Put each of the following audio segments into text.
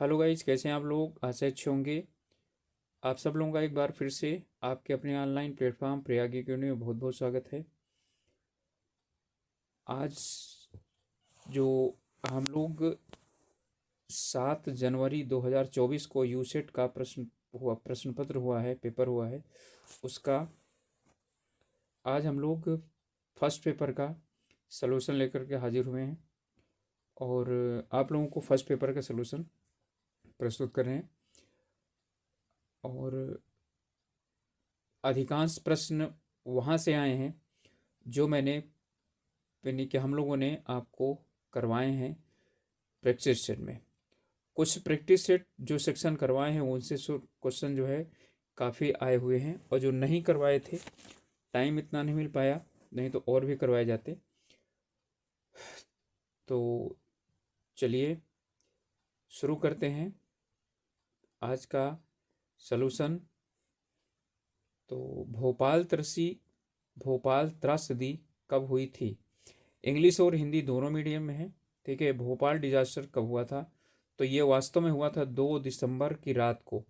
Hello guys, कैसे हैं आप लोग? आशा अच्छे होंगे। आप सब लोगों का एक बार फिर से आपके अपने ऑनलाइन प्लेटफॉर्म प्रयाग अकेडमी में बहुत बहुत स्वागत है। आज जो हम लोग 7 जनवरी 2024 को यूसेट का प्रश्न पत्र हुआ है, पेपर हुआ है, उसका आज हम लोग फर्स्ट पेपर का सलूशन लेकर के हाजिर हुए हैं और आप लोगों को फर्स्ट पेपर का सलूशन प्रस्तुत कर रहे हैं। और अधिकांश प्रश्न वहाँ से आए हैं जो यानी कि हम लोगों ने आपको करवाए हैं प्रैक्टिस सेट में। कुछ प्रैक्टिस सेट जो सेक्शन करवाए हैं उनसे क्वेश्चन जो है काफ़ी आए हुए हैं, और जो नहीं करवाए थे टाइम इतना नहीं मिल पाया, नहीं तो और भी करवाए जाते। तो चलिए शुरू करते हैं आज का सलूशन। तो भोपाल त्रासदी कब हुई थी? इंग्लिश और हिंदी दोनों मीडियम में है। ठीक है, भोपाल डिजास्टर कब हुआ था? तो ये वास्तव में हुआ था 2 दिसंबर की रात को,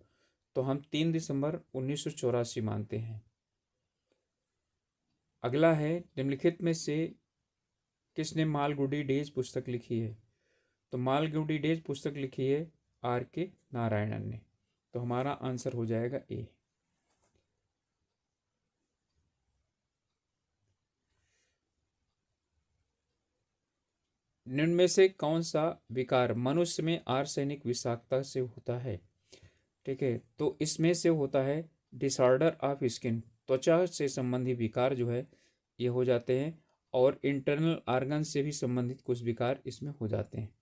तो हम 3 दिसंबर 1984 मानते हैं। अगला है, निम्नलिखित में से किसने मालगुडी डेज पुस्तक लिखी है? तो मालगुडी डेज पुस्तक लिखी है R.K. नारायणन ने। तो हमारा आंसर हो जाएगा ए। निम्न में से कौन सा विकार मनुष्य में आर्सेनिक विषाक्तता से होता है? ठीक है, तो इसमें से होता है डिसऑर्डर ऑफ स्किन, त्वचा से संबंधित विकार जो है ये हो जाते हैं, और इंटरनल ऑर्गन से भी संबंधित कुछ विकार इसमें हो जाते हैं।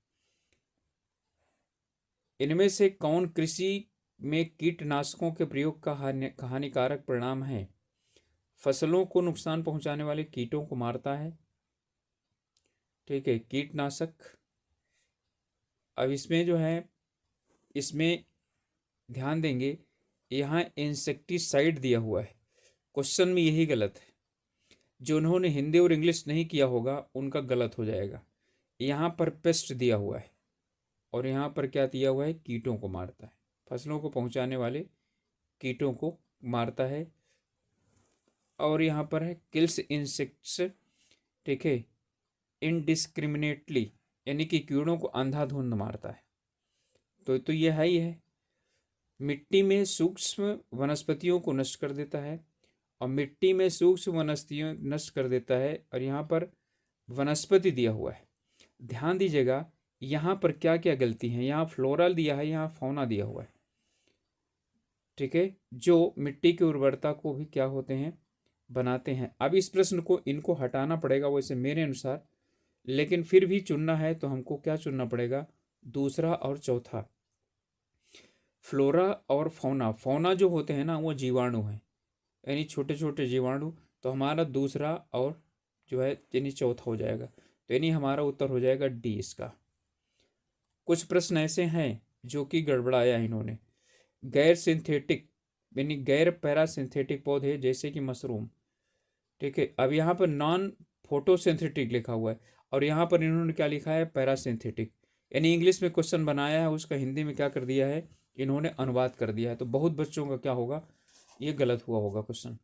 इनमें से कौन कृषि में कीटनाशकों के प्रयोग का हानिकारक परिणाम है? फसलों को नुकसान पहुंचाने वाले कीटों को मारता है। ठीक है, कीटनाशक। अब इसमें जो है, इसमें ध्यान देंगे, यहाँ इंसेक्टिसाइड दिया हुआ है, क्वेश्चन में यही गलत है। जो उन्होंने हिंदी और इंग्लिश नहीं किया होगा उनका गलत हो जाएगा। यहाँ पर पेस्ट दिया हुआ है और यहाँ पर क्या दिया हुआ है? कीटों को मारता है, फसलों को पहुँचाने वाले कीटों को मारता है। और यहाँ पर है किल्स इंसेक्ट्स। ठीक है, इनडिस्क्रिमिनेटली, यानी कि कीड़ों को अंधाधुंध मारता है। तो ये है ही है। मिट्टी में सूक्ष्म वनस्पतियों को नष्ट कर देता है, और मिट्टी में सूक्ष्म वनस्पतियों नष्ट कर देता है, और यहाँ पर वनस्पति दिया हुआ है। ध्यान दीजिएगा यहाँ पर क्या क्या गलती है। यहाँ फ्लोरल दिया है, यहाँ फौना दिया हुआ है। ठीक है, जो मिट्टी की उर्वरता को भी क्या होते हैं? बनाते हैं। अब इस प्रश्न को इनको हटाना पड़ेगा वैसे मेरे अनुसार, लेकिन फिर भी चुनना है तो हमको क्या चुनना पड़ेगा? दूसरा और चौथा। फ्लोरा और फौना, फौना जो होते हैं ना वो जीवाणु हैं, यानी छोटे छोटे जीवाणु। तो हमारा दूसरा और जो है यानी चौथा हो जाएगा। तो यानी हमारा उत्तर हो जाएगा डी इसका। कुछ प्रश्न ऐसे हैं जो कि गड़बड़ाया इन्होंने। गैर सिंथेटिक यानी गैर पैरासिंथेटिक पौधे जैसे कि मशरूम। ठीक है, अब यहाँ पर नॉन फोटोसिंथेटिक लिखा हुआ है, और यहाँ पर इन्होंने क्या लिखा है? पैरासिंथेटिक। यानी इंग्लिश में क्वेश्चन बनाया है, उसका हिंदी में क्या कर दिया है? इन्होंने अनुवाद कर दिया है। तो बहुत बच्चों का क्या होगा? ये गलत हुआ होगा क्वेश्चन।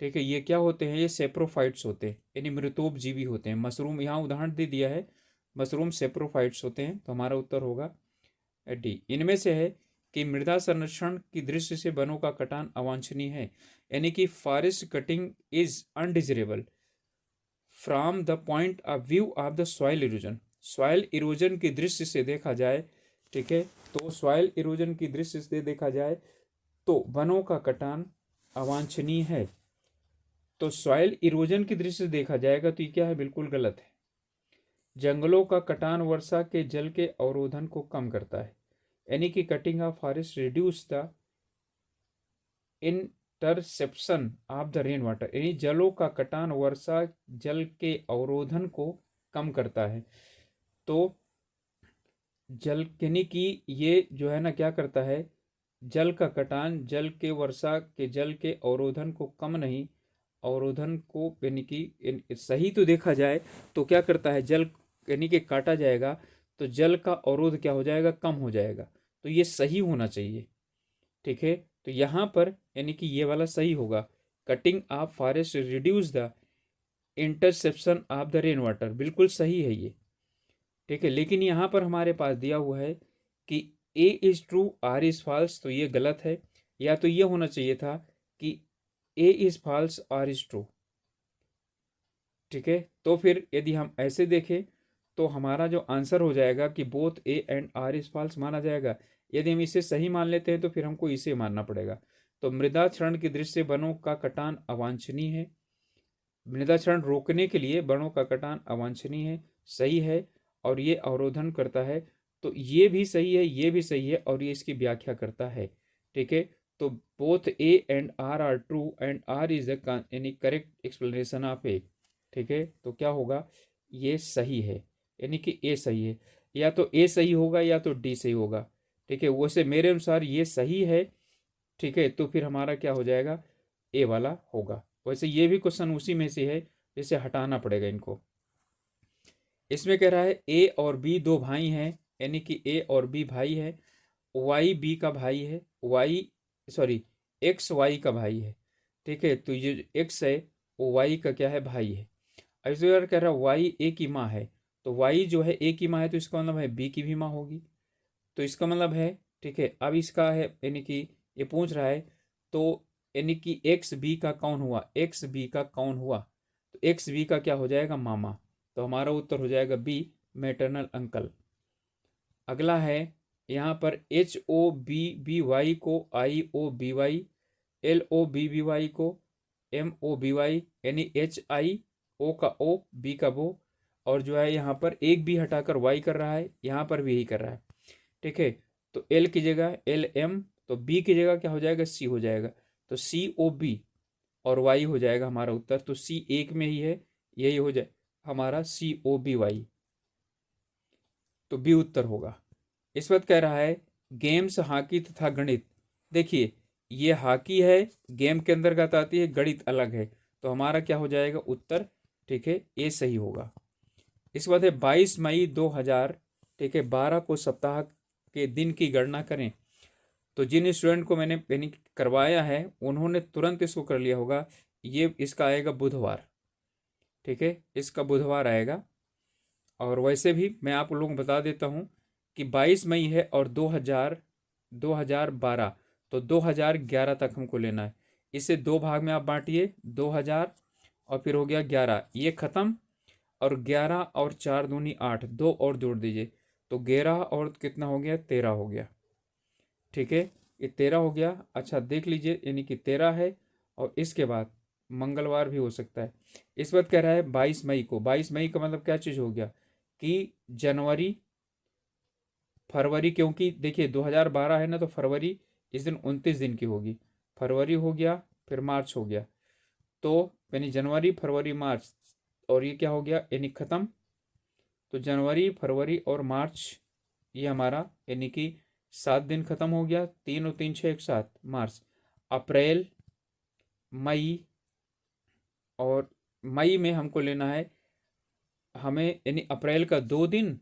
ठीक है, ये क्या होते हैं? ये सेप्रोफाइट्स होते हैं, यानी मृतोपजीवी होते हैं। मशरूम यहाँ उदाहरण दे दिया है, मशरूम सेप्रोफाइट्स होते हैं। तो हमारा उत्तर होगा डी। इनमें से है कि मृदा संरक्षण की दृष्टि से वनों का कटान अवांछनीय है, यानी कि forest cutting is undesirable from the point of view of the soil erosion. Soil erosion की दृष्टि से देखा जाए, ठीक है, तो सॉइल इरोजन की दृष्टि से देखा जाए तो वनों का कटान अवांछनीय है। तो सॉइल इरोजन की दृष्टि से देखा जाएगा तो ये क्या है? बिल्कुल गलत है। जंगलों का कटान वर्षा के जल के अवरोधन को कम करता है, यानी कि cutting of forest reduce the interception of the rain water, यानी जलों का कटान वर्षा जल के अवरोधन को कम करता है। तो जल यानी कि ये जो है ना क्या करता है? जल का कटान जल के वर्षा के जल के अवरोधन को कम नहीं, अवरोधन को यानी कि सही तो देखा जाए तो क्या करता है? जल यानी कि काटा जाएगा तो जल का अवरोध क्या हो जाएगा? कम हो जाएगा। तो ये सही होना चाहिए। ठीक है, तो यहाँ पर यानी कि ये वाला सही होगा। Cutting of forest reduce the interception of the rain water, बिल्कुल सही है ये। ठीक है, लेकिन यहाँ पर हमारे पास दिया हुआ है कि A is true R is false, तो ये गलत है। या तो ये होना चाहिए था कि A is false R is true. ठीक है, तो फिर यदि हम ऐसे देखें तो हमारा जो आंसर हो जाएगा कि both A and R is false माना जाएगा। यदि हम इसे सही मान लेते हैं तो फिर हमको इसे मानना पड़ेगा। तो मृदा क्षरण की दृष्टि से वनों का कटान अवांछनीय है। मृदा क्षरण रोकने के लिए वनों का कटान अवांछनीय है, सही है। और ये अवरोधन करता है, तो ये भी सही है, ये भी सही है, और ये इसकी व्याख्या करता है। ठीक है, तो both A and R true and R is the यानी करेक्ट एक्सप्लेनेशन ऑफ ए। ठीक है, तो क्या होगा, ये सही है, यानी कि ए सही है। या तो ए सही होगा या तो डी सही होगा। ठीक है, वैसे मेरे अनुसार ये सही है। ठीक है, तो फिर हमारा क्या हो जाएगा, ए वाला होगा। वैसे ये भी क्वेश्चन उसी में से है, जिसे हटाना पड़ेगा इनको। इसमें कह रहा है ए और बी दो भाई हैं, यानी कि ए और बी भाई है। वाई बी का भाई है, वाई सॉरी एक्स वाई का भाई है। ठीक है, तो ये एक्स है वो वाई का क्या है, भाई है। अब इस बार कह रहा है वाई ए की माँ है, तो वाई जो है ए की माँ है, तो इसका मतलब है बी की भी माँ होगी। तो इसका मतलब है, ठीक है, अब इसका है यानी कि ये पूछ रहा है, तो यानी कि एक्स बी का कौन हुआ, एक्स बी का कौन हुआ, तो एक्स बी का क्या हो जाएगा, मामा। तो हमारा उत्तर हो जाएगा बी, मैटरनल अंकल। अगला है यहाँ पर H O B B Y को I O B Y, L O B Y को एम ओ बी वाई, यानी एच आई ओ का ओ बी का बो। और जो है यहाँ पर एक बी हटाकर वाई कर रहा है, यहाँ पर भी यही कर रहा है। ठीक है, तो एल की जगह एल एम, तो बी की जगह क्या हो जाएगा, सी हो जाएगा। तो सी ओ बी और वाई हो जाएगा हमारा उत्तर। तो सी एक में ही है, यही हो जाए हमारा सी ओ बी वाई, तो बी उत्तर होगा। इस वक्त कह रहा है गेम्स हॉकी तथा गणित। देखिए, ये हॉकी है, गेम के अंतर्गत आती है, गणित अलग है, तो हमारा क्या हो जाएगा उत्तर। ठीक है, ये सही होगा। इसके बाद है 22 मई 2000, ठीक है, 12 को सप्ताह के दिन की गणना करें। तो जिन स्टूडेंट को मैंने यानी करवाया है उन्होंने तुरंत इसको कर लिया होगा। ये इसका आएगा बुधवार। ठीक है, इसका बुधवार आएगा। और वैसे भी मैं आप लोगों को बता देता हूँ कि 22 मई है और 2012, तो 2011 तक हमको लेना है। इसे दो भाग में आप बांटिए, 2000 और फिर हो गया 11, ये ख़त्म। और 11 और 4 दूनी 8, दो और जोड़ दीजिए, तो 11 और कितना हो गया, 13 हो गया। ठीक है, ये 13 हो गया। अच्छा देख लीजिए, यानी कि 13 है, और इसके बाद मंगलवार भी हो सकता है। इस वक्त कह रहा है 22 मई को, 22 मई का मतलब क्या चीज़ हो गया कि जनवरी फरवरी, क्योंकि देखिए 2012 है ना, तो फरवरी इस दिन 29 दिन की होगी। फरवरी हो गया, फिर मार्च हो गया, तो यानी जनवरी फरवरी मार्च, और ये क्या हो गया, यानी ख़त्म। तो जनवरी फरवरी और मार्च, ये हमारा यानी कि 7 दिन ख़त्म हो गया। 3 और 3 6 एक साथ, मार्च, अप्रैल, मई। और मई में हमको लेना है, हमें यानी अप्रैल का 2 दिन,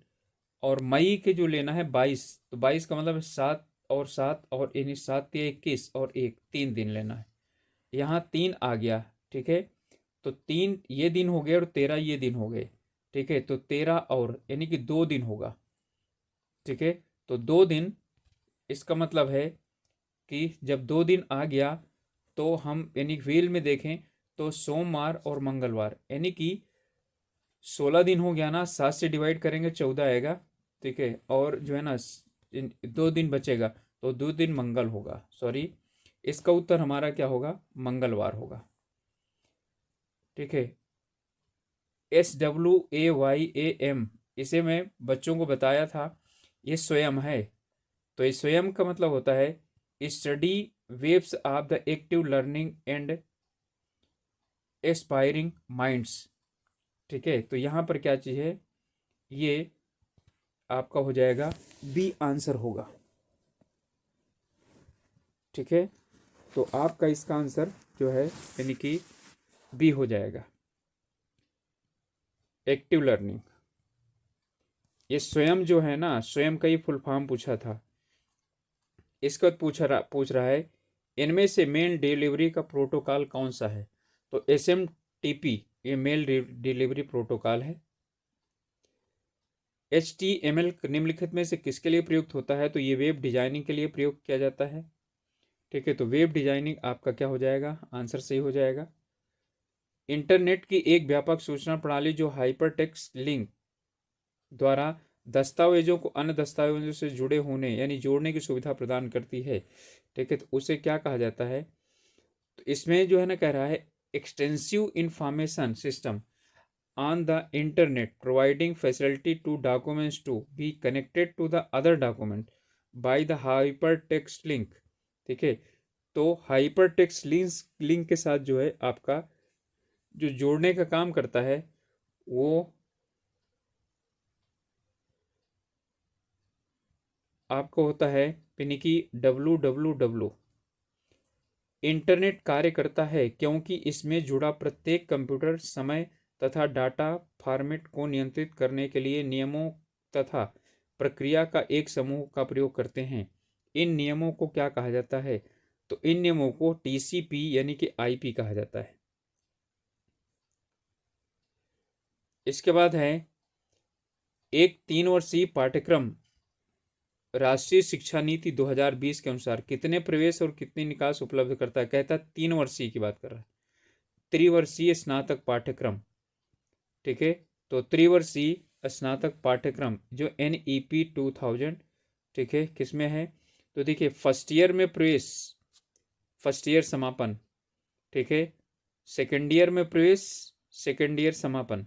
और मई के जो लेना है 22, तो 22 का मतलब 7 और 7, और यानी 7 या 21 और 1, 3 दिन लेना है। यहाँ 3 आ गया। ठीक है, तो 3 ये दिन हो गए और 13 ये दिन हो गए। ठीक है, तो 13 और यानी कि 2 दिन होगा। ठीक है, तो 2 दिन, इसका मतलब है कि जब 2 दिन आ गया तो हम यानी व्हील में देखें तो सोमवार और मंगलवार, यानी कि 16 दिन हो गया ना, 7 से डिवाइड करेंगे 14 आएगा। ठीक है, और जो है ना 2 दिन बचेगा, तो 2 दिन मंगल होगा, सॉरी, इसका उत्तर हमारा क्या होगा, मंगलवार होगा। ठीक है, SWAYAM, इसे मैं बच्चों को बताया था, ये स्वयं है। तो ये स्वयं का मतलब होता है study waves of the active learning and aspiring minds. ठीक है, तो यहाँ पर क्या चीज़ है, ये आपका हो जाएगा बी आंसर होगा। ठीक है, तो आपका इसका आंसर जो है यानी कि बी हो जाएगा, एक्टिव लर्निंग। ये स्वयं जो है ना, स्वयं का ही फुल फॉर्म पूछा था, इसके बाद पूछ रहा है इनमें से मेल डिलीवरी का प्रोटोकॉल कौन सा है। तो SMTP ये मेल डिलीवरी प्रोटोकॉल है। HTML निम्नलिखित में से किसके लिए प्रयुक्त होता है। तो ये वेब डिजाइनिंग के लिए प्रयोग किया जाता है। ठीक है, तो वेब डिजाइनिंग आपका क्या हो जाएगा, आंसर सही हो जाएगा। इंटरनेट की एक व्यापक सूचना प्रणाली जो हाइपरटेक्स्ट लिंक द्वारा दस्तावेजों को अन्य दस्तावेजों से जुड़े होने यानी जोड़ने की सुविधा प्रदान करती है। ठीक है, तो उसे क्या कहा जाता है। तो इसमें जो है ना कह रहा है extensive information system on the internet providing facility to documents to be connected to the other document by the hyper text link. ठीक है, तो हाइपर टेक्स्ट लिंक के साथ जो है आपका जो जोड़ने का काम करता है वो आपको होता है यानी कि www। इंटरनेट कार्य करता है क्योंकि इसमें जुड़ा प्रत्येक कंप्यूटर समय तथा डाटा फॉर्मेट को नियंत्रित करने के लिए नियमों तथा प्रक्रिया का एक समूह का प्रयोग करते हैं। इन नियमों को क्या कहा जाता है। तो इन नियमों को TCP यानी कि IP कहा जाता है। इसके बाद है एक 3 वर्षीय पाठ्यक्रम राष्ट्रीय शिक्षा नीति 2020 के अनुसार कितने प्रवेश और कितने निकास उपलब्ध करता है। कहता है 3 वर्षीय की बात कर रहा है, त्रिवर्षीय स्नातक पाठ्यक्रम। ठीक है, तो त्रिवर्षीय स्नातक पाठ्यक्रम जो NEP 2000। ठीक है, किसमें है। तो देखिए फर्स्ट ईयर में प्रवेश, फर्स्ट ईयर समापन। ठीक है, सेकेंड ईयर में प्रवेश, सेकेंड ईयर समापन,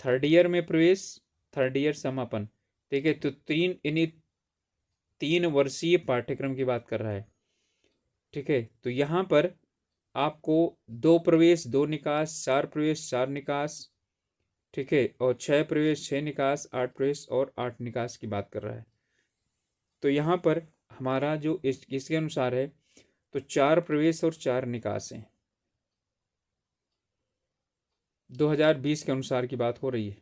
थर्ड ईयर में प्रवेश, थर्ड ईयर समापन। ठीक है, तो यानी 3 वर्षीय पाठ्यक्रम की बात कर रहा है। ठीक है, तो यहाँ पर आपको 2 प्रवेश 2 निकास, 4 प्रवेश 4 निकास। ठीक है, और 6 प्रवेश 6 निकास, 8 प्रवेश और 8 निकास की बात कर रहा है। तो यहाँ पर हमारा जो इसके अनुसार है तो 4 प्रवेश और 4 निकास हैं। 2020 के अनुसार की बात हो रही है।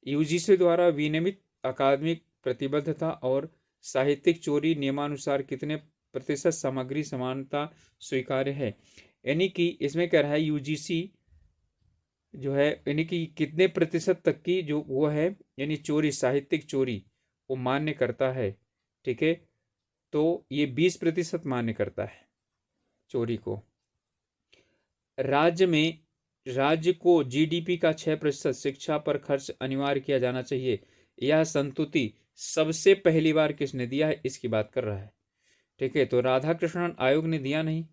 UGC द्वारा विनियमित अकादमिक प्रतिबद्धता और साहित्यिक चोरी नियमानुसार कितने प्रतिशत सामग्री समानता स्वीकार्य है। यानी कि इसमें कह रहा है UGC जो है यानी कि कितने प्रतिशत तक की जो वो है यानी चोरी, साहित्यिक चोरी वो मान्य करता है। ठीक है, तो ये 20% मान्य करता है चोरी को। राज्य को GDP का 6% शिक्षा पर खर्च अनिवार्य किया जाना चाहिए। यह संतुति सबसे पहली बार किसने दिया है, इसकी बात कर रहा है। ठीक है, तो राधाकृष्णन आयोग ने दिया नहीं।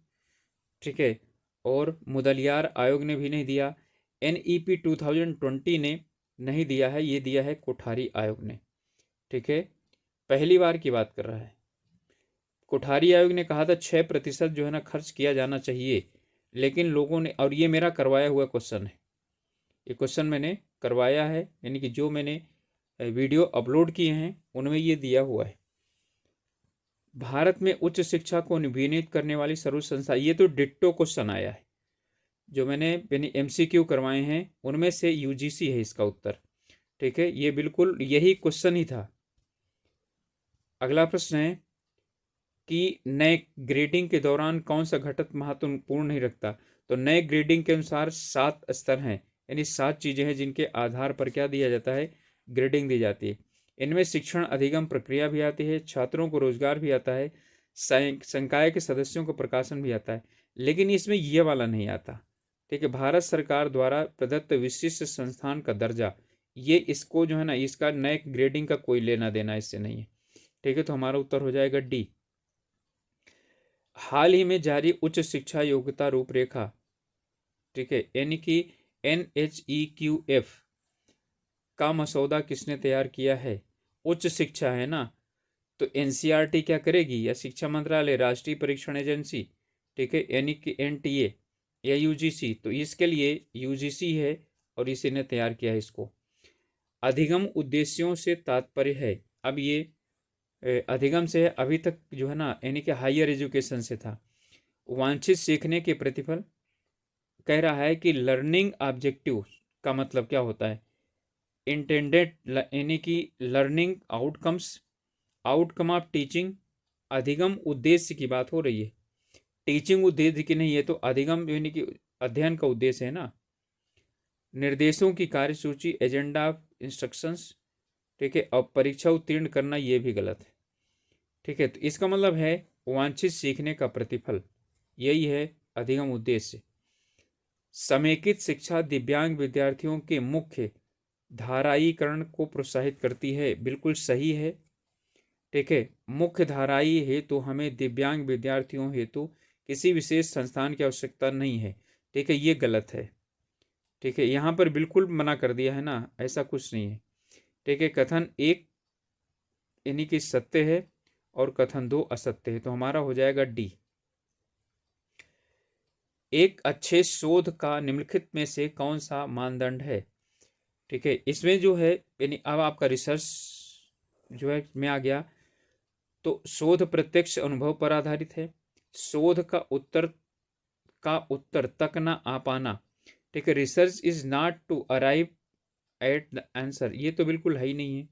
ठीक है, और मुदलियार आयोग ने भी नहीं दिया। NEP 2020 ने नहीं दिया है, ये दिया है कोठारी आयोग ने। ठीक है, पहली बार की बात कर रहा है। कोठारी आयोग ने कहा था 6% जो है ना खर्च किया जाना चाहिए, लेकिन लोगों ने, और ये मेरा करवाया हुआ क्वेश्चन है, ये क्वेश्चन मैंने करवाया है यानी कि जो मैंने वीडियो अपलोड किए हैं उनमें ये दिया हुआ है। भारत में उच्च शिक्षा को विनियमित करने वाली सर्वोच्च संस्था, ये तो डिट्टो क्वेश्चन आया है जो मैंने MCQ करवाए हैं उनमें से UGC है इसका उत्तर। ठीक है, ये बिल्कुल यही क्वेश्चन ही था। अगला प्रश्न है कि नए ग्रेडिंग के दौरान कौन सा घटक महत्वपूर्ण नहीं रखता। तो नए ग्रेडिंग के अनुसार 7 स्तर हैं यानी 7 चीजें हैं जिनके आधार पर क्या दिया जाता है, ग्रेडिंग दी जाती है। इनमें शिक्षण अधिगम प्रक्रिया भी आती है, छात्रों को रोजगार भी आता है, संकाय के सदस्यों को प्रकाशन भी आता है, लेकिन इसमें ये वाला नहीं आता। ठीक है, भारत सरकार द्वारा प्रदत्त विशिष्ट संस्थान का दर्जा, ये इसको जो है ना इसका नए ग्रेडिंग का कोई लेना देना इससे नहीं है। ठीक है, तो हमारा उत्तर हो जाएगा D। हाल ही में जारी उच्च शिक्षा योग्यता रूपरेखा, ठीक है, यानी कि NHEQF का मसौदा किसने तैयार किया है। उच्च शिक्षा है ना, तो NCERT क्या करेगी, या शिक्षा मंत्रालय, राष्ट्रीय परीक्षण एजेंसी, ठीक है, यानी कि NTA या UGC। तो इसके लिए UGC है और इसी ने तैयार किया है इसको। अधिगम उद्देश्यों से तात्पर्य है, अब ये अधिगम से अभी तक जो है ना यानी कि हायर एजुकेशन से था। वांछित सीखने के प्रतिफल, कह रहा है कि लर्निंग ऑब्जेक्टिव का मतलब क्या होता है, इंटेंडेड यानी कि learning outcomes, outcome of teaching, अधिगम उद्देश्य की बात हो रही है, टीचिंग उद्देश्य की नहीं है। तो अधिगम यानी कि अध्ययन का उद्देश्य है ना। निर्देशों की कार्यसूची, एजेंडा ऑफ इंस्ट्रक्शंस, ठीक है। अब परीक्षा उत्तीर्ण करना ये भी गलत है, ठीक है। तो इसका मतलब है वांछित सीखने का प्रतिफल, यही है अधिगम उद्देश्य। समेकित शिक्षा दिव्यांग विद्यार्थियों के मुख्य धारायीकरण को प्रोत्साहित करती है, बिल्कुल सही है, ठीक है। मुख्य धाराई हेतु हमें दिव्यांग विद्यार्थियों हेतु किसी विशेष संस्थान की आवश्यकता नहीं है, ठीक है, ये गलत है, ठीक है। यहाँ पर बिल्कुल मना कर दिया है ना, ऐसा कुछ नहीं है, ठीक है। कथन एक यानी कि सत्य है और कथन दो असत्य है, तो हमारा हो जाएगा डी। एक अच्छे शोध का निम्नलिखित में से कौन सा मानदंड है, ठीक है। इसमें जो है यानी अब आपका रिसर्च जो है में आ गया, तो शोध प्रत्यक्ष अनुभव पर आधारित है, शोध का उत्तर तक ना आ पाना, ठीक है। Research is not to arrive at the answer, ये तो बिल्कुल है ही नहीं है।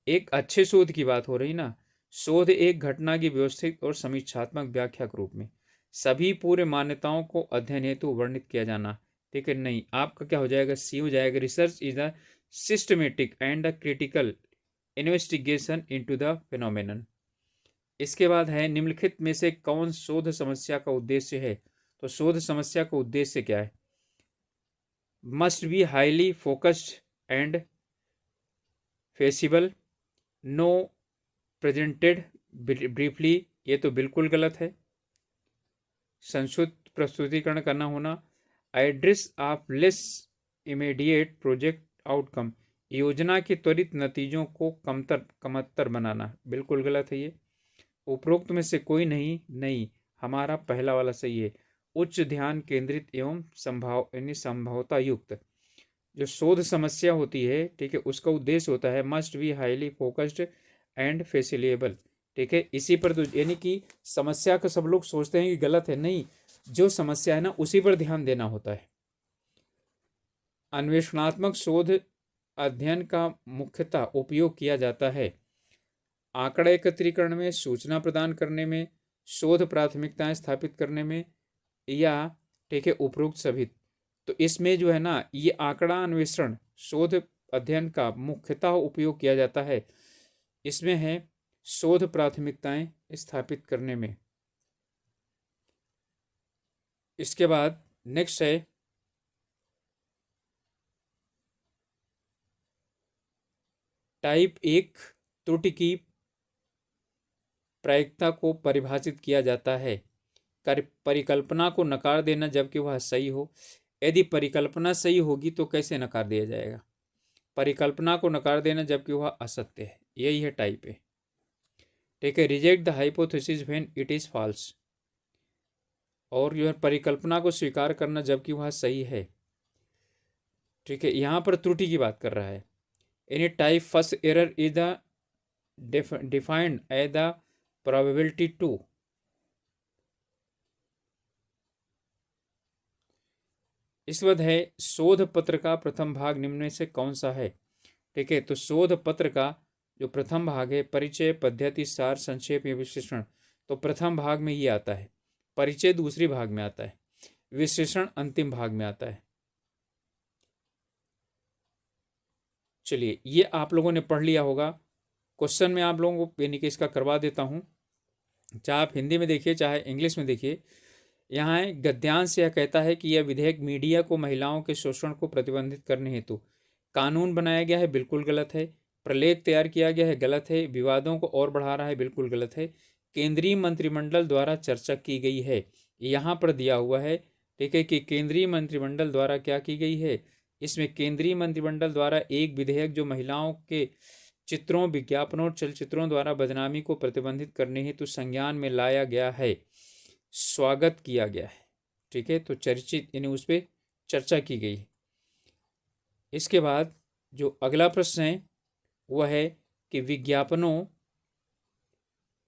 एक अच्छे शोध की बात हो रही ना, शोध एक घटना की व्यवस्थित और समीक्षात्मक व्याख्या के रूप में सभी पूर्व मान्यताओं को अध्ययन हेतु वर्णित किया जाना, ठीक है। नहीं, आपका क्या हो जाएगा, सी हो जाएगा। Research is a systematic and a critical investigation into the phenomenon. इसके बाद है निम्नलिखित में से कौन शोध समस्या का उद्देश्य है, तो शोध समस्या का उद्देश्य क्या है, must be highly focused and feasible, no presented briefly, ये तो बिल्कुल गलत है। संक्षिप्त प्रस्तुतिकरण करना होना, address of less immediate project outcome, योजना के त्वरित नतीजों को कमतर बनाना, बिल्कुल गलत है ये। उपरोक्त में से कोई नहीं, नहीं हमारा पहला वाला सही है। उच्च ध्यान केंद्रित एवं संभावता युक्त जो शोध समस्या होती है, ठीक है, उसका उद्देश्य होता है must be highly focused and feasible, ठीक है। इसी पर तो यानी कि समस्या का सब लोग सोचते हैं कि गलत है, नहीं, जो समस्या है ना उसी पर ध्यान देना होता है। अन्वेषणात्मक शोध अध्ययन का मुख्यतः उपयोग किया जाता है आंकड़ा एकत्रीकरण में, सूचना प्रदान करने में, शोध प्राथमिकताएं स्थापित करने में, या ठीक है उपरोक्त सभी। तो इसमें जो है ना ये आंकड़ा अन्वेषण शोध अध्ययन का मुख्यतः उपयोग किया जाता है, इसमें है शोध प्राथमिकताएं स्थापित करने में। इसके बाद नेक्स्ट है टाइप एक त्रुटि की प्रायिकता को परिभाषित किया जाता है परिकल्पना को नकार देना जबकि वह सही हो। यदि परिकल्पना सही होगी तो कैसे नकार दिया जाएगा, परिकल्पना को नकार देना जबकि वह असत्य है, यही है टाइप ए, ठीक है। Reject the hypothesis when it is false, और जो है परिकल्पना को स्वीकार करना जबकि वह सही है, ठीक है। यहाँ पर त्रुटि की बात कर रहा है। Any type first error is the defined as the probability to, इस वक्त है शोध पत्र का प्रथम भाग निम्न में से कौन सा है, ठीक है। तो शोध पत्र का जो प्रथम भाग है परिचय, पद्धति, सार, संक्षेप या विश्लेषण, तो प्रथम भाग में ये आता है, परिचय दूसरी भाग में आता है, विश्लेषण अंतिम भाग में आता है। चलिए ये आप लोगों ने पढ़ लिया होगा। क्वेश्चन में आप लोगों को यानी कि इसका करवा देता हूँ, चाहे आप हिंदी में देखिए चाहे इंग्लिश में देखिए। यहाँ है गद्यांश यह कहता है कि यह विधेयक मीडिया को महिलाओं के शोषण को प्रतिबंधित करने हेतु कानून बनाया गया है, बिल्कुल गलत है। प्रलेख तैयार किया गया है, गलत है। विवादों को और बढ़ा रहा है, बिल्कुल गलत है। केंद्रीय मंत्रिमंडल द्वारा चर्चा की गई है, यहाँ पर दिया हुआ है, ठीक है, कि केंद्रीय मंत्रिमंडल द्वारा क्या की गई है। इसमें केंद्रीय मंत्रिमंडल द्वारा एक विधेयक जो महिलाओं के चित्रों, विज्ञापनों और चलचित्रों द्वारा बदनामी को प्रतिबंधित करने हेतु संज्ञान में लाया गया है, स्वागत किया गया है, ठीक है। तो चर्चित यानी उस पर चर्चा की गई। इसके बाद जो अगला प्रश्न है वह है कि विज्ञापनों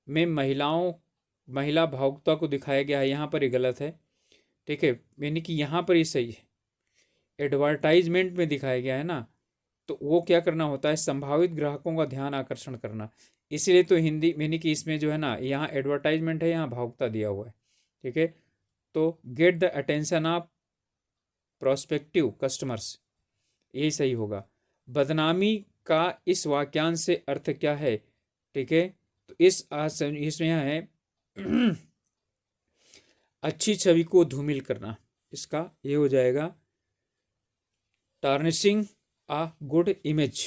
में महिला भावुकता को दिखाया गया है, यहाँ पर ही गलत है, ठीक है, यानी कि यहाँ पर ही सही है। एडवर्टाइजमेंट में दिखाया गया है ना, तो वो क्या करना होता है, संभावित ग्राहकों का ध्यान आकर्षण करना। इसीलिए तो हिंदी यानी कि इसमें जो है ना, यहाँ एडवर्टाइजमेंट है, यहाँ भावुकता दिया हुआ है। ठीक है, तो get the attention of prospective customers, यही सही होगा। बदनामी का इस वाक्यांश से अर्थ क्या है? ठीक है, तो इसमें यहाँ है अच्छी छवि को धूमिल करना, इसका ये हो जाएगा टार्निशिंग आ गुड इमेज,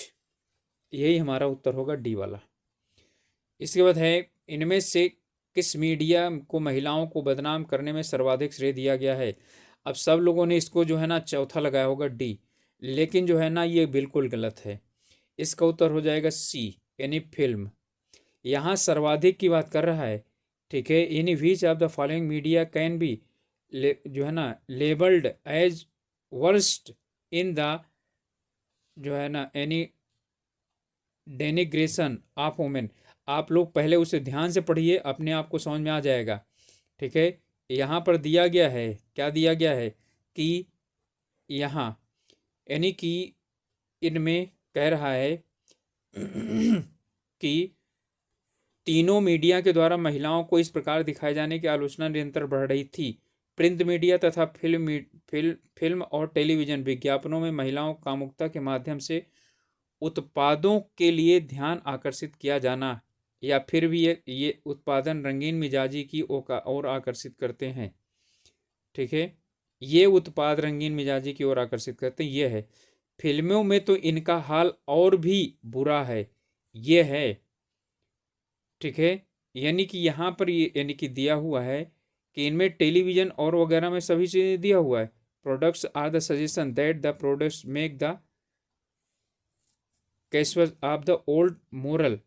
यही हमारा उत्तर होगा डी वाला। इसके बाद है इनमें से किस मीडिया को महिलाओं को बदनाम करने में सर्वाधिक श्रेय दिया गया है? अब सब लोगों ने इसको जो है ना चौथा लगाया होगा डी, लेकिन जो है ना ये बिल्कुल गलत है। इसका उत्तर हो जाएगा सी, यानी फिल्म। यहाँ सर्वाधिक की बात कर रहा है। ठीक है, यानी which of the following media can be जो है ना labelled as worst in the जो है ना एनी डेनिग्रेशन ऑफ वुमेन। आप लोग पहले उसे ध्यान से पढ़िए, अपने आप को समझ में आ जाएगा। ठीक है, यहाँ पर दिया गया है, क्या दिया गया है कि यहाँ यानी कि इनमें कह रहा है कि तीनों मीडिया के द्वारा महिलाओं को इस प्रकार दिखाए जाने की आलोचना निरंतर बढ़ रही थी। प्रिंट मीडिया तथा फिल्म और टेलीविजन विज्ञापनों में महिलाओं कामुकता के माध्यम से उत्पादों के लिए ध्यान आकर्षित किया जाना, या फिर भी ये उत्पादन रंगीन मिजाजी की ओर आकर्षित करते हैं। ठीक है, ये उत्पाद रंगीन मिजाजी की ओर आकर्षित करते हैं, ये है। फिल्मों में तो इनका हाल और भी बुरा है, ये है। ठीक है, यानी कि यहाँ पर ये यानी कि दिया हुआ है कि इनमें टेलीविजन और वगैरह में सभी चीज़ें दिया हुआ है। Products are the suggestion that the products make the cautious of the old moral.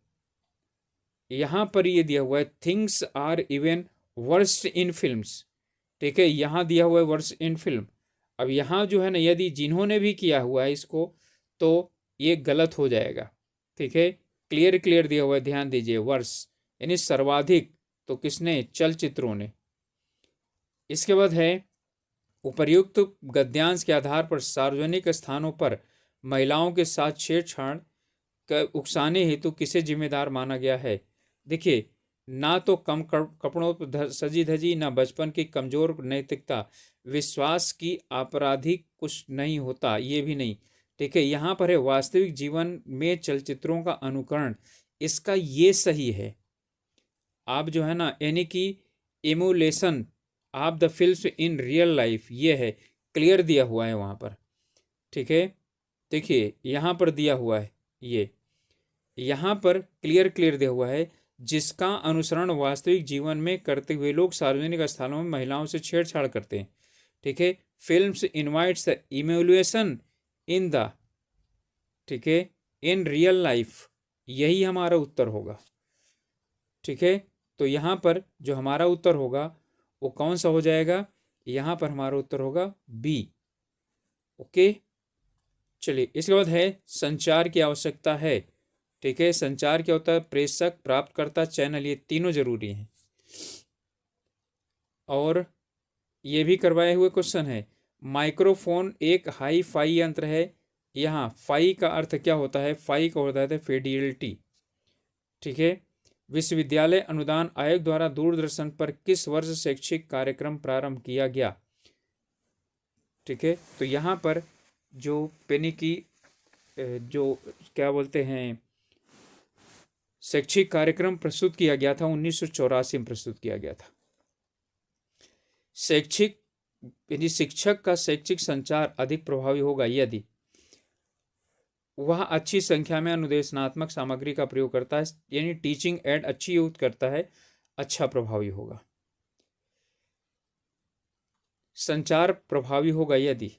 यहाँ पर ये दिया हुआ है things are even worst in films. ठीक है, यहाँ दिया हुआ है वर्स्ट इन फिल्म। अब यहाँ जो है ना, यदि जिन्होंने भी किया हुआ है इसको, तो ये गलत हो जाएगा। ठीक है, क्लियर क्लियर दिया हुआ है, ध्यान दीजिए। वर्ष यानी सर्वाधिक, तो किसने? चलचित्रों ने। इसके बाद है उपर्युक्त गद्यांश के आधार पर सार्वजनिक स्थानों पर महिलाओं के साथ छेड़छाड़ का उकसाने हेतु किसे जिम्मेदार माना गया है? देखिए, ना तो कम कपड़ों पर सजी धजी, ना बचपन की कमजोर नैतिकता, विश्वास की आपराधिक कुछ नहीं होता, ये भी नहीं। ठीक है, यहाँ पर है वास्तविक जीवन में चलचित्रों का अनुकरण, इसका ये सही है। आप जो है ना यानी कि emulation of the film in real life, ये है, क्लियर दिया हुआ है वहाँ पर। ठीक है, देखिए यहाँ पर दिया हुआ है, ये यहाँ पर क्लियर क्लियर दिया हुआ है, जिसका अनुसरण वास्तविक जीवन में करते हुए लोग सार्वजनिक स्थानों में महिलाओं से छेड़छाड़ करते हैं। ठीक है, films invites the emulation in the, ठीक है, इन रियल लाइफ, यही हमारा उत्तर होगा। ठीक है, तो यहाँ पर जो हमारा उत्तर होगा वो कौन सा हो जाएगा? यहाँ पर हमारा उत्तर होगा बी। ओके, चलिए इसके बाद है संचार की आवश्यकता है। ठीक है, संचार क्या होता है? प्रेषक, प्राप्तकर्ता, चैनल, ये तीनों जरूरी हैं। और ये भी करवाए हुए क्वेश्चन है। माइक्रोफोन एक हाई फाई यंत्र है। यहाँ फाई का अर्थ क्या होता है? फाई का होता है फिडेलिटी। ठीक है, विश्वविद्यालय अनुदान आयोग द्वारा दूरदर्शन पर किस वर्ष शैक्षिक कार्यक्रम प्रारंभ किया गया? ठीक है, तो यहाँ पर जो पेनी की जो क्या बोलते हैं शैक्षिक कार्यक्रम प्रस्तुत किया गया था, 1984 में प्रस्तुत किया गया था। शैक्षिक यदि शिक्षक का शैक्षिक संचार अधिक प्रभावी होगा यदि वह अच्छी संख्या में अनुदेशनात्मक सामग्री का प्रयोग करता है, यानी टीचिंग एड अच्छी यूज करता है, अच्छा प्रभावी होगा। संचार प्रभावी होगा यदि,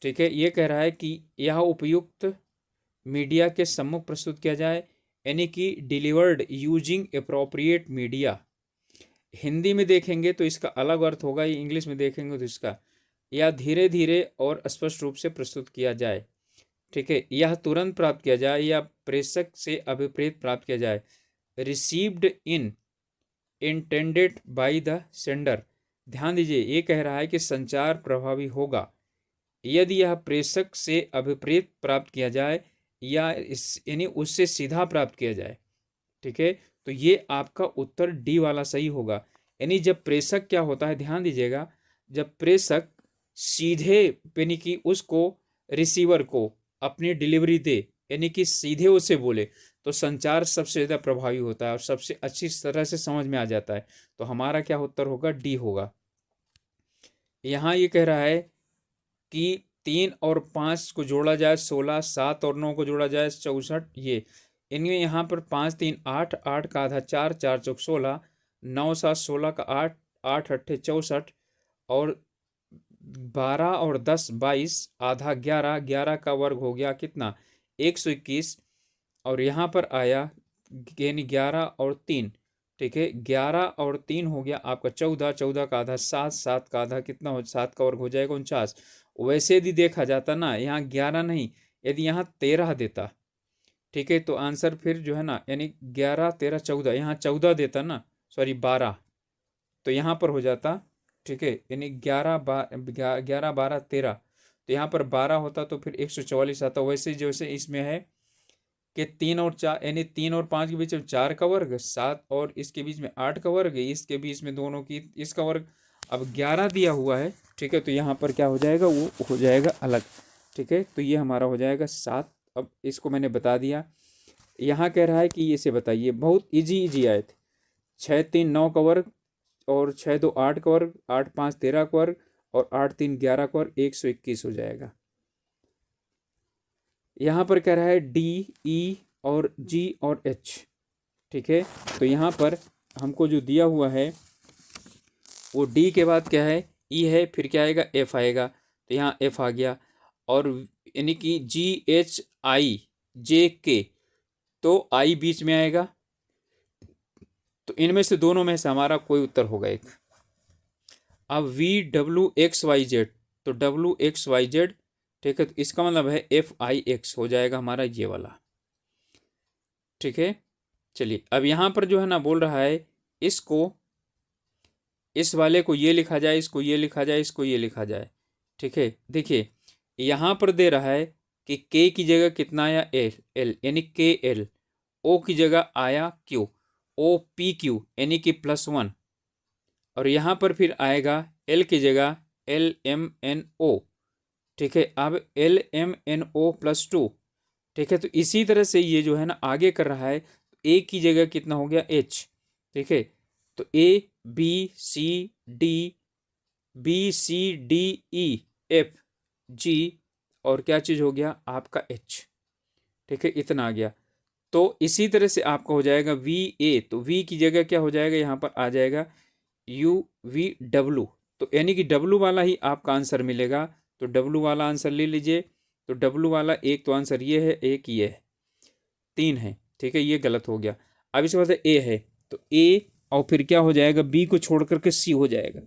ठीक है, ये कह रहा है कि यह उपयुक्त मीडिया के सम्मुख प्रस्तुत किया जाए, यानी कि delivered using appropriate media. Hindi में देखेंगे तो इसका अलग अर्थ होगा, ये इंग्लिश में देखेंगे तो इसका, या धीरे धीरे और स्पष्ट रूप से प्रस्तुत किया जाए। ठीक है, यह तुरंत प्राप्त किया जाए या प्रेषक से अभिप्रेत प्राप्त किया जाए। Received in intended by the sender. ध्यान दीजिए, ये कह रहा है कि संचार प्रभावी होगा यदि यह प्रेषक से अभिप्रेत प्राप्त किया जाए या इस यानी उससे सीधा प्राप्त किया जाए, ठीक है, तो ये आपका उत्तर डी वाला सही होगा। यानी जब प्रेषक क्या होता है, ध्यान दीजिएगा, जब प्रेषक सीधे यानी कि उसको रिसीवर को अपनी डिलीवरी दे, यानी कि सीधे उसे बोले, तो संचार सबसे ज़्यादा प्रभावी होता है और सबसे अच्छी तरह से समझ में आ जाता है। तो हमारा क्या उत्तर होगा, डी होगा। यहाँ ये कह रहा है कि 3 और 5 को जोड़ा जाए 16, 7 और 9 को जोड़ा जाए 64, ये इनमें यहाँ पर 5 3 8, 8 का आधा 4, 4 चौक 16, 9 7 16 का 8, 8 अट्ठे 64 और 12 और 10 22, आधा 11, 11 का वर्ग हो गया कितना, 121। और यहाँ पर आया यानी 11 और 3, ठीक है, 11 और 3 हो गया आपका 14, 14 का आधा 7, 7 का आधा कितना हो, 7 का वर्ग हो जाएगा 49। वैसे यदि देखा जाता ना, यहाँ 11 नहीं, यदि यहाँ 13 देता, ठीक है, तो आंसर फिर जो है ना, यानी 11 13 14, यहाँ 14 देता ना, सॉरी 12, तो यहाँ पर हो जाता, ठीक है, यानी 11 12 13, तो यहाँ पर 12 होता तो फिर 144 आता। वैसे जैसे इसमें है कि 3 और 4 यानी 3 और 5 के बीच में 4 का वर्ग, 7 और इसके बीच में 8 का वर्ग, इसके बीच में दोनों की इसका वर्ग, अब 11 दिया हुआ है, ठीक है, तो यहाँ पर क्या हो जाएगा, वो हो जाएगा अलग, ठीक है, तो ये हमारा हो जाएगा 7। अब इसको मैंने बता दिया। यहाँ कह रहा है कि इसे बताइए, बहुत इजी आए थे, 6 3 9 का वर्ग और 6 2 8 का वर्ग, 8 5 13 का वर्ग और 8 3 11 का वर्ग, 121 हो जाएगा। यहाँ पर कह रहा है डी ई और जी और एच, ठीक है, तो यहाँ पर हमको जो दिया हुआ है वो डी के बाद क्या है, ई है, फिर क्या आएगा, एफ आएगा, तो यहाँ एफ आ गया, और यानी कि जी एच आई जे के, तो आई बीच में आएगा, तो इनमें से दोनों में से हमारा कोई उत्तर होगा एक। अब V W X Y Z, तो डब्ल्यू एक्स वाई जेड, ठीक है, तो इसका मतलब है एफ आई एक्स हो जाएगा हमारा ये वाला, ठीक है। चलिए अब यहाँ पर जो है ना बोल रहा है, इसको इस वाले को ये लिखा जाए, इसको ये लिखा जाए, इसको ये लिखा जाए, ठीक है। देखिए यहाँ पर दे रहा है कि के की जगह कितना आया, एल एल यानी के एल, ओ की जगह आया क्यू, ओ पी क्यू यानी कि +1, और यहाँ पर फिर आएगा एल की जगह एल एम एन ओ, ठीक है, अब एल एम एन ओ +2, ठीक है, तो इसी तरह से ये जो है ना आगे कर रहा है, ए की जगह कितना हो गया, एच, ठीक है, तो A B C D, B C D E F G, और क्या चीज़ हो गया आपका एच, ठीक है, इतना आ गया। तो इसी तरह से आपका हो जाएगा वी ए, तो वी की जगह क्या हो जाएगा, यहाँ पर आ जाएगा यू वी डब्लू, तो यानी कि डब्लू वाला ही आपका आंसर मिलेगा, तो डब्लू वाला आंसर ले लीजिए। तो डब्लू वाला एक तो आंसर ये है, एक ये है, 3 है, ठीक है, ये गलत हो गया। अब इसके बाद ए है, तो ए और फिर क्या हो जाएगा, बी को छोड़ करके सी हो जाएगा,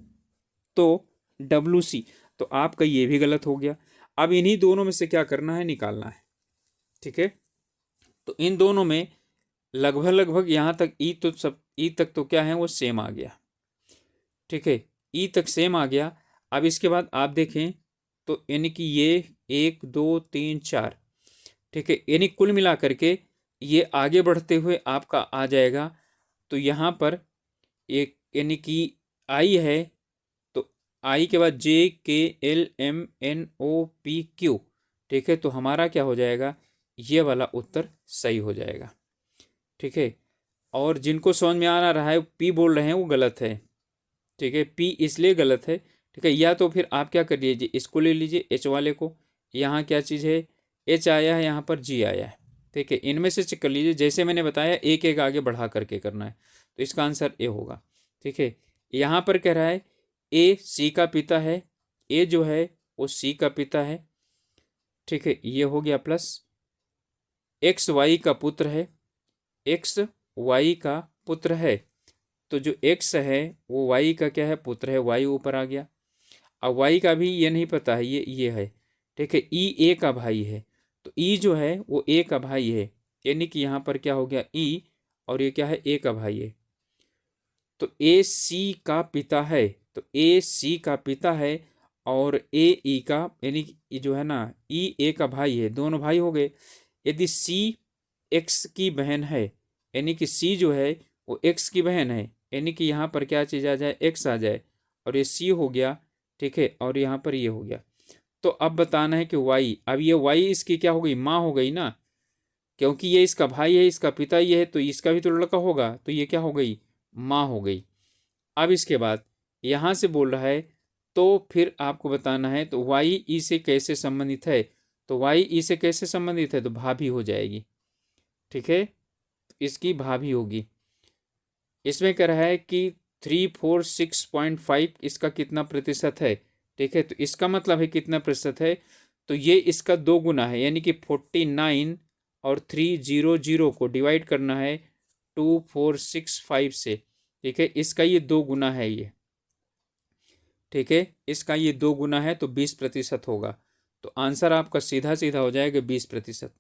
तो डब्लू सी, तो आपका ये भी गलत हो गया। अब इन्हीं दोनों में से क्या करना है, निकालना है, ठीक है, तो इन दोनों में लगभग लगभग यहाँ तक ई, तो सब ई तक तो क्या है वो सेम आ गया, ठीक है, ई तक सेम आ गया। अब इसके बाद आप देखें तो यानी कि ये 1 2 3 4, ठीक है, यानी कुल मिला करके ये आगे बढ़ते हुए आपका आ जाएगा, तो यहाँ पर एक यानी कि आई है, तो आई के बाद J K L M N O P Q, ठीक है, तो हमारा क्या हो जाएगा, ये वाला उत्तर सही हो जाएगा, ठीक है। और जिनको समझ में आ रहा है पी बोल रहे हैं वो गलत है, ठीक है, पी इसलिए गलत है, ठीक है, या तो फिर आप क्या कर लीजिए, इसको ले लीजिए एच वाले को, यहाँ क्या चीज़ है, एच आया है, यहाँ पर जी आया है, ठीक है, इनमें से चेक कर लीजिए, जैसे मैंने बताया एक एक आगे बढ़ा करके करना है, तो इसका आंसर ए होगा, ठीक है। यहाँ पर कह रहा है ए सी का पिता है, ए जो है वो सी का पिता है, ठीक है, ये हो गया, प्लस एक्स वाई का पुत्र है, एक्स वाई का पुत्र है, तो जो एक्स है वो वाई का क्या है, पुत्र है, वाई ऊपर आ गया। अब वाई का भी ये नहीं पता है, ये है, ठीक है, ई ए का भाई है, तो ई जो है वो ए का भाई है, यानी कि यहाँ पर क्या हो गया ई, और ये क्या है, ए का भाई है, तो ए सी का पिता है, तो ए सी का पिता है, और ए ई का, यानी कि जो है ना ई ए का भाई है, दोनों भाई हो गए। यदि सी एक्स की बहन है, यानी कि सी जो है वो एक्स की बहन है, यानी कि यहाँ पर क्या चीज़ आ जाए, एक्स आ जाए, और ये सी हो गया, ठीक है, और यहाँ पर ये हो गया। तो अब बताना है कि वाई, अब ये वाई इसकी क्या हो गई, माँ हो गई ना, क्योंकि ये इसका भाई है, इसका पिता ये है, तो इसका भी तो लड़का होगा, तो ये क्या हो गई, माँ हो गई। अब इसके बाद यहाँ से बोल रहा है, तो फिर आपको बताना है तो वाई ई से कैसे संबंधित है, तो वाई ई से कैसे संबंधित है, तो भाभी हो जाएगी, ठीक है, इसकी भाभी होगी। इसमें कह रहा है कि 346.5 इसका कितना प्रतिशत है, ठीक है, तो इसका मतलब है कितना प्रतिशत है, तो ये इसका 2 गुना है, यानी कि 49 और 300 को डिवाइड करना है 2465 से, ठीक है, इसका ये 2 गुना है ये, ठीक है, इसका ये 2 गुना है, तो 20% होगा। तो आंसर आपका सीधा सीधा हो जाएगा 20%।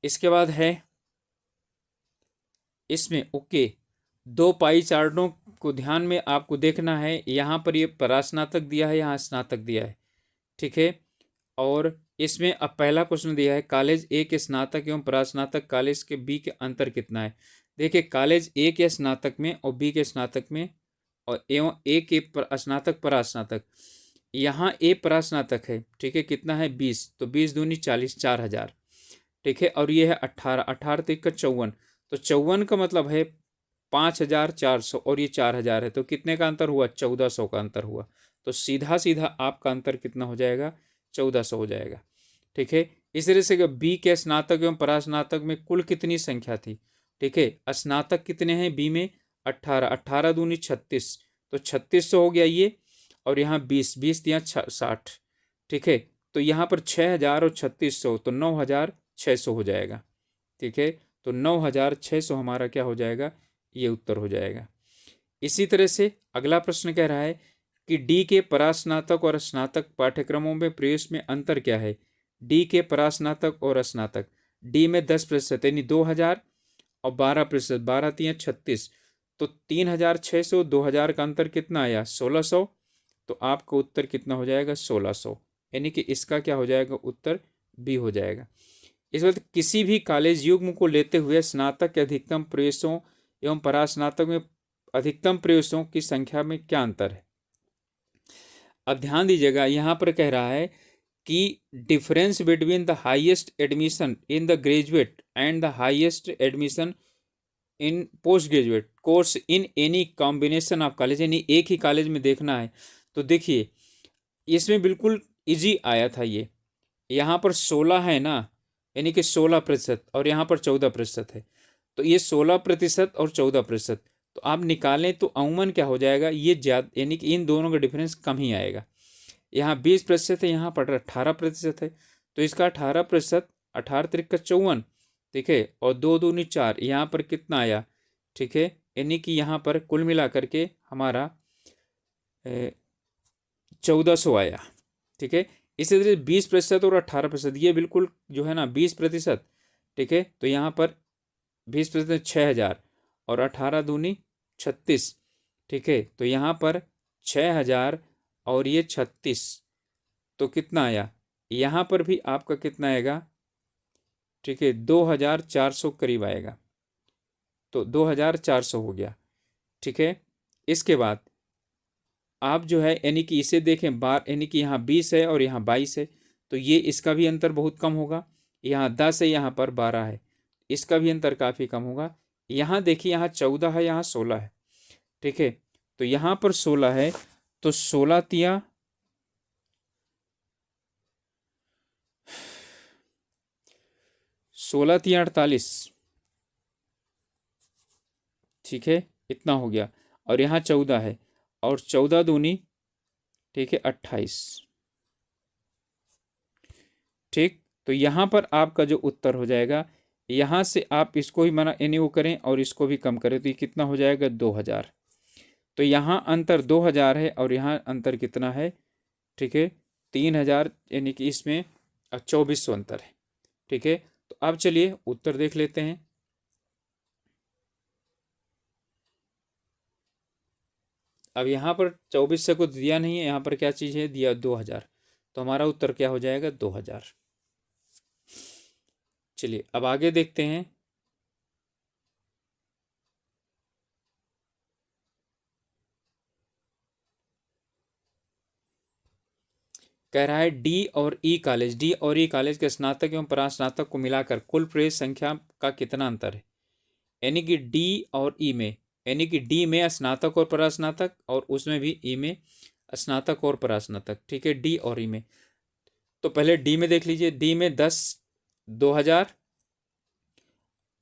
इसके बाद है इसमें ओके, 2 पाई चार्टों को ध्यान में आपको देखना है। यहाँ पर ये परास्नातक दिया है, यहाँ स्नातक दिया है, ठीक है, और इसमें अब पहला क्वेश्चन दिया है कॉलेज ए के स्नातक एवं परास्नातक कॉलेज के बी के अंतर कितना है। देखिए कॉलेज ए के स्नातक में और बी के स्नातक में, और एवं ए के स्नातक परास्नातक, यहाँ ए परास्नातक है, ठीक है, कितना है 20, तो 20 दूनी 40, 4000, ठीक है, और ये है 18, 18 तक का 54, तो 54 का मतलब है 5400, और ये 4000 है, तो कितने का अंतर हुआ, 1400 का अंतर हुआ। तो सीधा सीधा आपका अंतर कितना हो जाएगा, 1400 हो जाएगा, ठीक है। इस तरह से बी के स्नातक एवं परास्नातक में कुल कितनी संख्या थी, ठीक है, स्नातक कितने हैं बी में, 18, 18 दूनी 36, तो 3600 हो गया ये, और यहाँ 20, 20 दिया 60, ठीक है, तो यहाँ पर 6000 और 3600, तो 9600 हो जाएगा, ठीक है, तो 9600 हमारा क्या हो जाएगा, ये उत्तर हो जाएगा। इसी तरह से अगला प्रश्न कह रहा है कि डी के परास्नातक और स्नातक पाठ्यक्रमों में प्रवेश में अंतर क्या है। डी के परास्नातक और स्नातक, डी में 10% यानी 2000, और 12%, 12 3 36, तो 3600, 2000 का अंतर कितना आया, 1600, तो आपका उत्तर कितना हो जाएगा, 1600, यानी कि इसका क्या हो जाएगा, उत्तर बी हो जाएगा। इस वक्त किसी भी कॉलेज युग्म को लेते हुए स्नातक के अधिकतम प्रवेशों एवं परास्नातक में अधिकतम प्रवेशों की संख्या में क्या अंतर है। अब ध्यान दीजिएगा, यहाँ पर कह रहा है कि difference between the highest admission in the graduate and the highest admission in post graduate course in any combination of college, यानी एक ही कॉलेज में देखना है। तो देखिए इसमें बिल्कुल इजी आया था ये, यहाँ पर 16 है ना, यानी कि 16%, और यहाँ पर 14% है, तो ये 16% और 14%, तो आप निकालें तो अमूमन क्या हो जाएगा, ये ज्यादा, यानी कि इन दोनों का डिफरेंस कम ही आएगा। यहाँ 20% है, यहाँ पर 18% है, तो इसका 18%, 18 तिरक का 54, ठीक है, और 2 दूनी 4, यहाँ पर कितना आया, ठीक है, यानी कि यहाँ पर कुल मिला करके हमारा 1400 आया, ठीक है। इसी तरह 20% और 18%, ये बिल्कुल जो है ना 20%, ठीक है, तो यहाँ पर 20% 6000, और 18 दूनी 36, ठीक है, तो यहाँ पर 6000 और ये 36, तो कितना आया, यहाँ पर भी आपका कितना आएगा, ठीक है, 2400 करीब आएगा, तो 2400 हो गया, ठीक है। इसके बाद आप जो है यानी कि इसे देखें बार, यानी कि यहाँ 20 है और यहाँ 22 है, तो ये इसका भी अंतर बहुत कम होगा। यहाँ 10 है, यहाँ पर 12 है, इसका भी अंतर काफ़ी कम होगा। यहाँ देखिए, यहाँ 14 है, यहाँ 16 है, ठीक है, तो यहाँ पर 16 है, तो 16 तिया 48, ठीक है, इतना हो गया, और यहाँ 14 है, और 14 दूनी, ठीक है, 28, ठीक, तो यहाँ पर आपका जो उत्तर हो जाएगा, यहाँ से आप इसको ही मना यानी वो करें और इसको भी कम करें, तो ये कितना हो जाएगा, 2000, तो यहाँ अंतर 2000 है, और यहाँ अंतर कितना है, ठीक है, 3000, यानी कि इसमें 2400 अंतर है, ठीक है। तो अब चलिए उत्तर देख लेते हैं। अब यहाँ पर 2400 को दिया नहीं है, यहाँ पर क्या चीज़ है, दिया 2000। तो हमारा उत्तर क्या हो जाएगा, 2000। चलिए अब आगे देखते हैं। कह रहा है डी और ई कॉलेज के स्नातक एवं परास्नातक को मिलाकर कुल प्रवेश संख्या का कितना अंतर है। यानी कि डी और ई में, यानी कि डी में स्नातक और परास्नातक, और उसमें भी ई में स्नातक और परास्नातक। ठीक है, डी और ई में। तो पहले डी में देख लीजिए, डी में 10 2000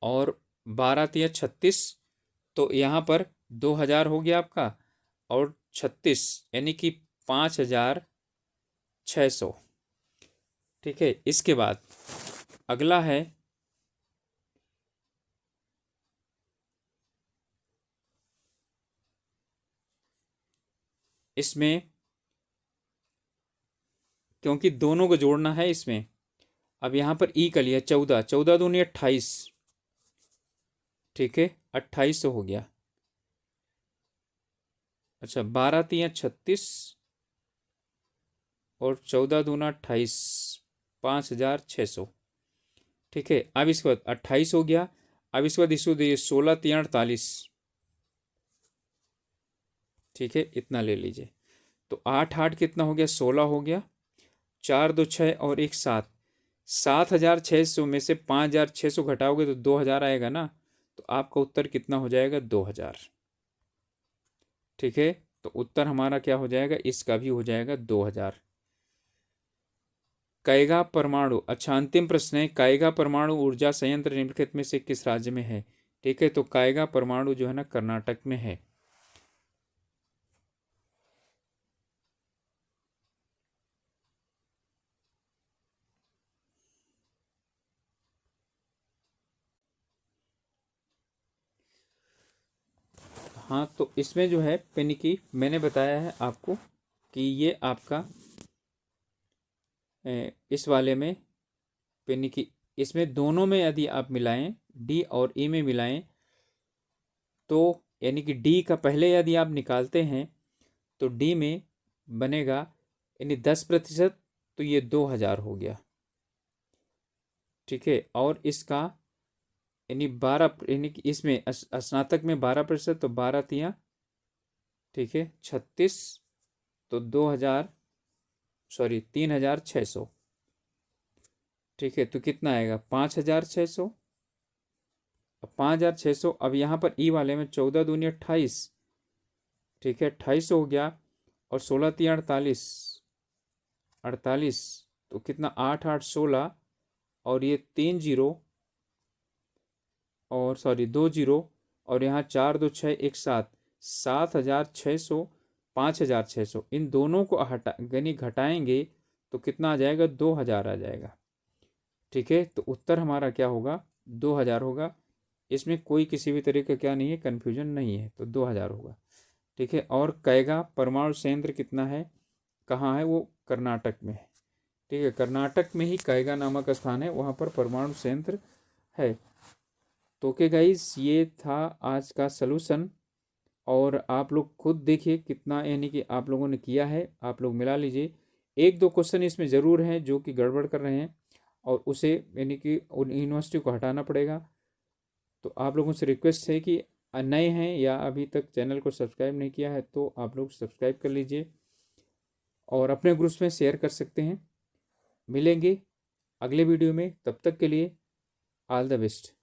और 12 तिया 36। तो यहाँ पर 2000 हो गया आपका, और 36 यानी कि 5600। ठीक है, इसके बाद अगला है इसमें, क्योंकि दोनों को जोड़ना है इसमें। अब यहाँ पर ई का लिया 14, 14 दूनी 28। ठीक है, 2800 हो गया। अच्छा, 12 तिया 36 और 14 दूना 28, 5600। ठीक है, अब इसके बाद 28 हो गया। अब इसके बाद इसको दिए 16 तिया 48। ठीक है, इतना ले लीजिए। तो 8 8 कितना हो गया, 16 हो गया। 4 2 6 और 1 7। 7600 में से 5600 घटाओगे तो 2000 आएगा ना। तो आपका उत्तर कितना हो जाएगा, 2000। ठीक है, तो उत्तर हमारा क्या हो जाएगा, इसका भी हो जाएगा 2000। कायगा परमाणु, अच्छा अंतिम प्रश्न है, कायगा परमाणु ऊर्जा संयंत्र निम्नलिखित में से किस राज्य में है। ठीक है, तो कायगा परमाणु जो है ना कर्नाटक में है। हाँ, तो इसमें जो है पेनिकी मैंने बताया है आपको कि ये आपका इस वाले में पेनिकी, इसमें दोनों में यदि आप मिलाएं, डी और ई में मिलाएं, तो यानी कि डी का पहले यदि आप निकालते हैं तो डी में बनेगा यानी 10%, तो ये 2000 हो गया। ठीक है, और इसका यानी 12, यानी कि इसमें स्नातक में 12%, तो 12 तिया, ठीक है 36, तो 2000, सॉरी 3600। ठीक है, तो कितना आएगा, 5600। अब 5600, अब यहाँ पर ई वाले में 14 दूनी 28। ठीक है, 2800 हो गया, और 16 तिया 48, 48। तो कितना, 8 8 16, और ये 3 जीरो, और सॉरी 2 जीरो, और यहाँ 4 2 6 1 7, 7600, 5600। इन दोनों को हटा यानी घटाएंगे तो कितना आ जाएगा, 2000 आ जाएगा। ठीक है, तो उत्तर हमारा क्या होगा, 2000 होगा। इसमें कोई किसी भी तरह का क्या नहीं है, कन्फ्यूजन नहीं है, तो 2000 होगा। ठीक है, और कैगा परमाणु संयंत्र कितना है, कहाँ है, वो कर्नाटक में है। ठीक है, कर्नाटक में ही कैगा नामक स्थान है, वहाँ पर परमाणु संयंत्र है। तो ओके गाइस, ये था आज का सलूशन। और आप लोग खुद देखिए कितना यानी कि आप लोगों ने किया है, आप लोग मिला लीजिए। एक दो क्वेश्चन इसमें ज़रूर हैं जो कि गड़बड़ कर रहे हैं, और उसे यानी कि उन यूनिवर्सिटी को हटाना पड़ेगा। तो आप लोगों से रिक्वेस्ट है कि नए हैं या अभी तक चैनल को सब्सक्राइब नहीं किया है तो आप लोग सब्सक्राइब कर लीजिए, और अपने ग्रुप्स में शेयर कर सकते हैं। मिलेंगे अगले वीडियो में, तब तक के लिए ऑल द बेस्ट।